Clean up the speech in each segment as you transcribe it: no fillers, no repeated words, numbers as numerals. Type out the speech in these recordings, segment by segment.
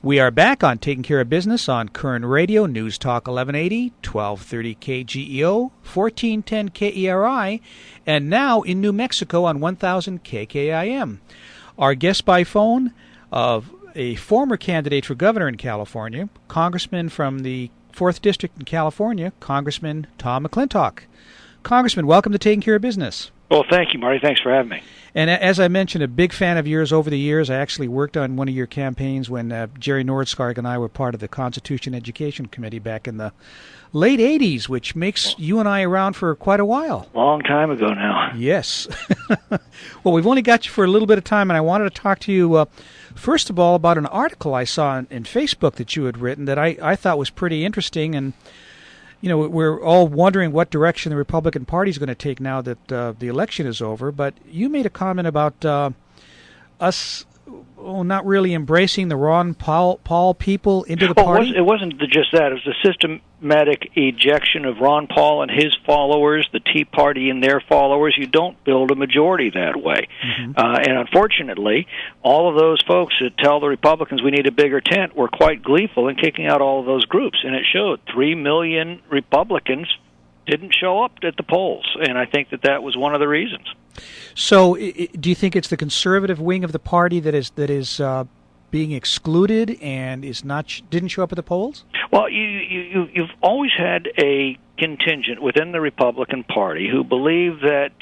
We are back on Taking Care of Business on Current Radio, News Talk 1180, 1230 KGEO, 1410 KERI, and now in New Mexico on 1000 KKIM. Our guest by phone of a former candidate for governor in California, Congressman from the 4th District in California, Congressman Tom McClintock. Congressman, welcome to Taking Care of Business. Well, thank you, Marty. Thanks for having me. And as I mentioned, a big fan of yours over the years. I actually worked on one of your campaigns when Jerry Nordskarg and I were part of the Constitution Education Committee back in the late 80s, which makes you and I around for quite a while. Long time ago now. Yes. Well, we've only got you for a little bit of time, and I wanted to talk to you, first of all, about an article I saw in Facebook that you had written that I thought was pretty interesting. And you know, we're all wondering what direction the Republican Party is going to take now that the election is over. But you made a comment about us not really embracing the Ron Paul people into the party. It wasn't just that. It was the systematic ejection of Ron Paul and his followers, the Tea Party and their followers. You don't build a majority that way. Mm-hmm. And unfortunately, all of those folks that tell the Republicans we need a bigger tent were quite gleeful in kicking out all of those groups. And it showed 3 million Republicans didn't show up at the polls. And I think that was one of the reasons. So, do you think it's the conservative wing of the party that is being excluded and didn't show up at the polls? Well, you've always had a contingent within the Republican Party who believe that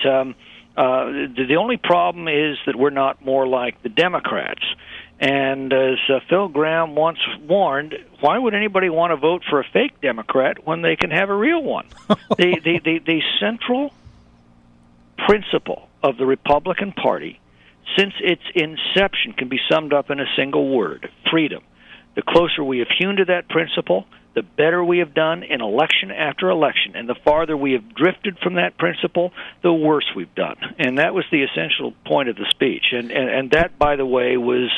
the only problem is that we're not more like the Democrats. And as Phil Gramm once warned, why would anybody want to vote for a fake Democrat when they can have a real one? The central principle of the Republican Party since its inception can be summed up in a single word: freedom. The closer we have hewn to that principle, the better we have done in election after election. And the farther we have drifted from that principle, the worse we've done. And that was the essential point of the speech. And that, by the way, was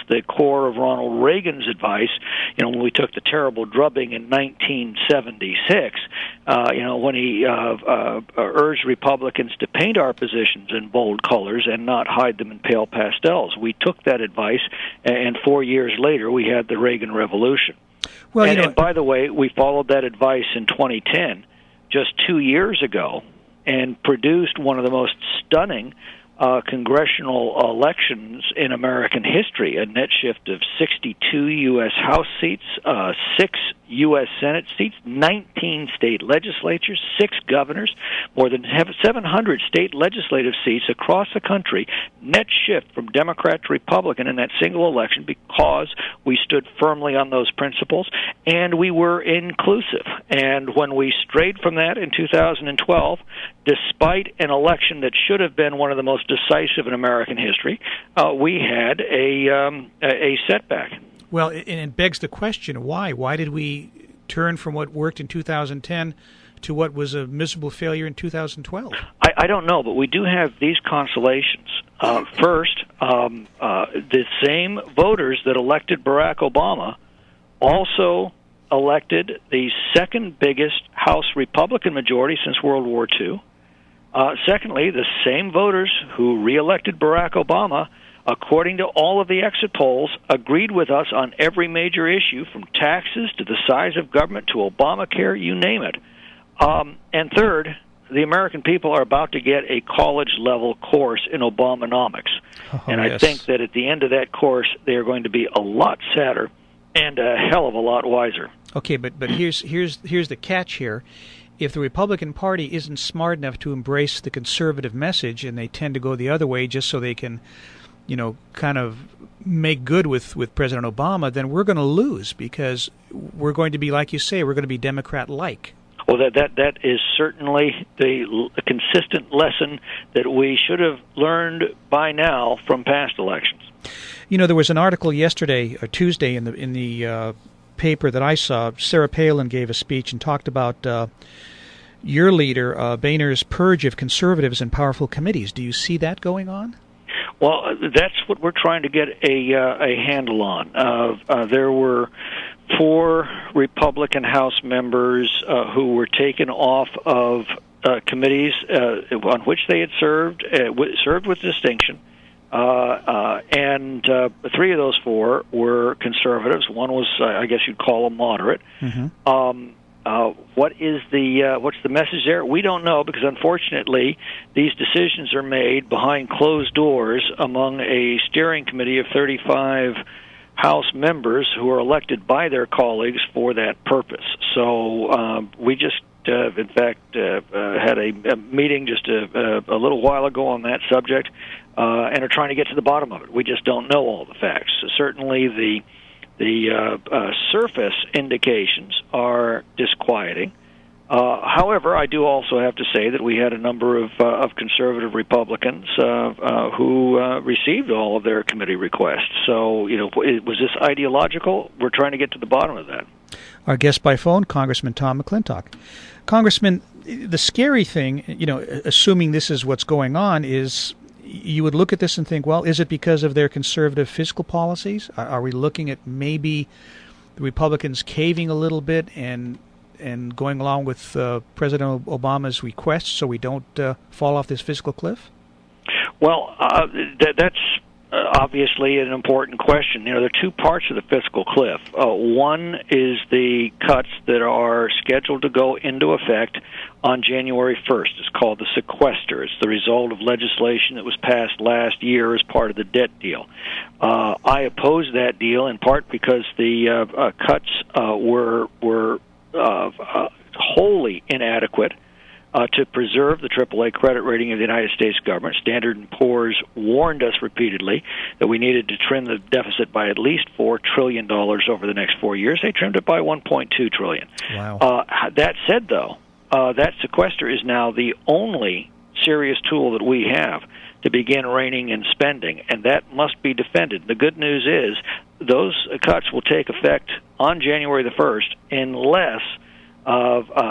the core of Ronald Reagan's advice, when we took the terrible drubbing in 1976, when he urged Republicans to paint our positions in bold colors and not hide them in pale pastels. We took that advice, and 4 years later, we had the Reagan Revolution. Well, and by the way, we followed that advice in 2010, just 2 years ago, and produced one of the most stunning congressional elections in American history, a net shift of 62 U.S. House seats, 6 U.S. Senate seats, 19 state legislatures, 6 governors, more than 700 state legislative seats across the country, net shift from Democrat to Republican in that single election because we stood firmly on those principles and we were inclusive. And when we strayed from that in 2012, despite an election that should have been one of the most decisive in American history, we had a setback. Well, and it begs the question, why? Why did we turn from what worked in 2010 to what was a miserable failure in 2012? I don't know, but we do have these consolations. First, the same voters that elected Barack Obama also elected the second biggest House Republican majority since World War II. Secondly, the same voters who reelected Barack Obama, according to all of the exit polls, agreed with us on every major issue, from taxes to the size of government to Obamacare, you name it. And third, the American people are about to get a college-level course in Obamonomics. And I think that at the end of that course, they are going to be a lot sadder and a hell of a lot wiser. Okay, but here's the catch here. If the Republican Party isn't smart enough to embrace the conservative message, and they tend to go the other way just so they can, kind of make good with President Obama, then we're going to lose, because we're going to be, like you say, we're going to be Democrat-like. Well, that is certainly the consistent lesson that we should have learned by now from past elections. There was an article yesterday, or Tuesday, in the paper that I saw. Sarah Palin gave a speech and talked about your leader, Boehner's purge of conservatives in powerful committees. Do you see that going on? Well, that's what we're trying to get a handle on. There were 4 Republican House members who were taken off of committees on which they had served with distinction, and 3 of those 4 were conservatives. One was, I guess you'd call a moderate. Mm-hmm. What's the message there? We don't know, because unfortunately these decisions are made behind closed doors among a steering committee of 35 House members who are elected by their colleagues for that purpose. So we just, in fact, had a meeting just a little while ago on that subject, and are trying to get to the bottom of it. We just don't know all the facts. Certainly the surface indications are disquieting. However, I do also have to say that we had a number of conservative Republicans who received all of their committee requests. So, was this ideological? We're trying to get to the bottom of that. Our guest by phone, Congressman Tom McClintock. Congressman, the scary thing, assuming this is what's going on, is you would look at this and think, well, is it because of their conservative fiscal policies? Are we looking at maybe the Republicans caving a little bit and going along with President Obama's requests so we don't fall off this fiscal cliff? Well, that's obviously an important question. There are 2 parts of the fiscal cliff. One is the cuts that are scheduled to go into effect on January 1st. It's called the sequester. It's the result of legislation that was passed last year as part of the debt deal. I oppose that deal in part because the cuts were wholly inadequate to preserve the AAA credit rating of the United States government. Standard & Poor's warned us repeatedly that we needed to trim the deficit by at least $4 trillion over the next 4 years. They trimmed it by $1.2 trillion. Wow. That said, though, that sequester is now the only serious tool that we have to begin reining in spending, and that must be defended. The good news is those cuts will take effect on January the 1st unless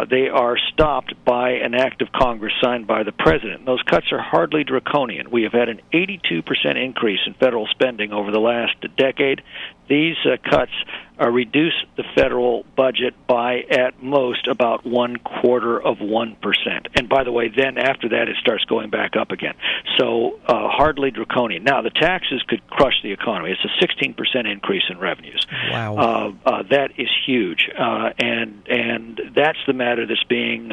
they are stopped by an act of Congress signed by the President. Those cuts are hardly draconian. We have had an 82% increase in federal spending over the last decade. These cuts reduce the federal budget by at most about 0.25%. And by the way, then after that it starts going back up again. So hardly draconian. Now, the taxes could crush the economy. It's a 16% increase in revenues. Wow. That is huge. And that's the matter that's being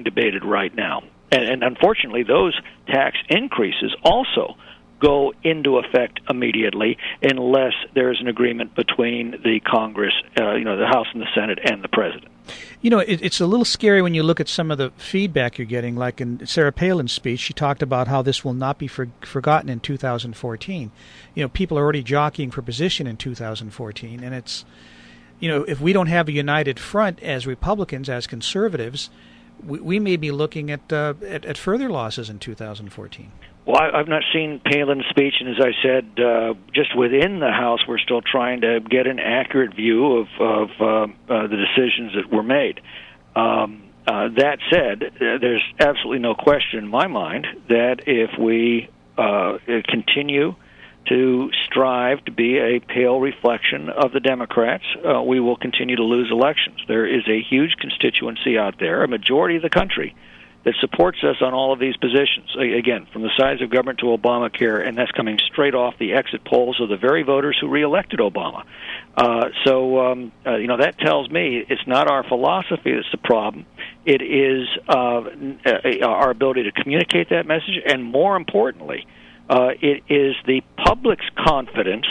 debated right now. And unfortunately, those tax increases also go into effect immediately unless there is an agreement between the Congress, the House and the Senate, and the President. It's a little scary when you look at some of the feedback you're getting. Like in Sarah Palin's speech, she talked about how this will not be forgotten in 2014. People are already jockeying for position in 2014, and it's, if we don't have a united front as Republicans, as conservatives, we may be looking at further losses in 2014. Well, I've not seen Palin's speech, and as I said, just within the House, we're still trying to get an accurate view of the decisions that were made. That said, there's absolutely no question in my mind that if we continue to strive to be a pale reflection of the Democrats, we will continue to lose elections. There is a huge constituency out there, a majority of the country, that supports us on all of these positions. Again, from the size of government to Obamacare, and that's coming straight off the exit polls of the very voters who reelected Obama. That tells me it's not our philosophy that's the problem. It is our ability to communicate that message, and more importantly, it is the public's confidence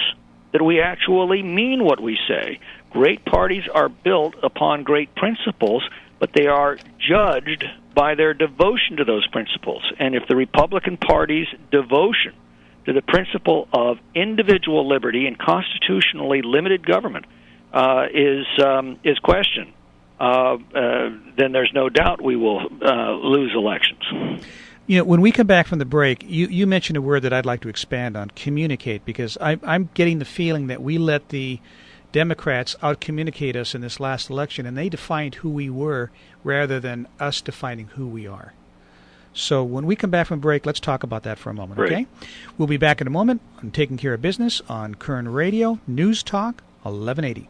that we actually mean what we say. Great parties are built upon great principles, but they are judged by their devotion to those principles. And if the Republican Party's devotion to the principle of individual liberty and constitutionally limited government is questioned, then there's no doubt we will lose elections. When we come back from the break, you mentioned a word that I'd like to expand on, communicate, because I'm getting the feeling that we let the Democrats out-communicate us in this last election, and they defined who we were rather than us defining who we are. So when we come back from break, let's talk about that for a moment, okay? We'll be back in a moment on Taking Care of Business on Current Radio, News Talk 1180.